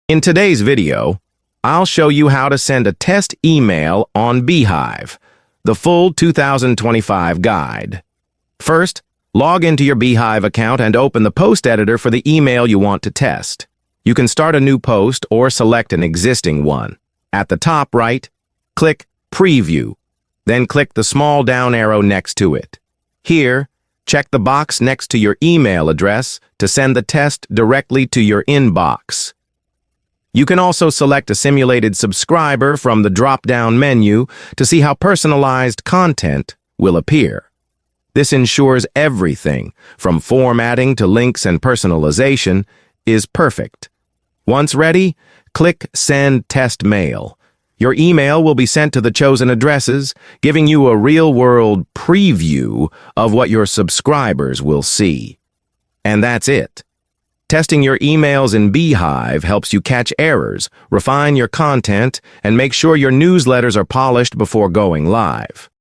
In today's video, I'll show you how to send a test email on Beehiiv, the full 2025 guide. First, log into your Beehiiv account and open the post editor for the email you want to test. You can start a new post or select an existing one. At the top right, click Preview, then click the small down arrow next to it. Here, check the box next to your email address to send the test directly to your inbox. You can also select a simulated subscriber from the drop-down menu to see how personalized content will appear. This ensures everything, from formatting to links and personalization, is perfect. Once ready, click Send Test Mail. Your email will be sent to the chosen addresses, giving you a real-world preview of what your subscribers will see. And that's it. Testing your emails in Beehiiv helps you catch errors, refine your content, and make sure your newsletters are polished before going live.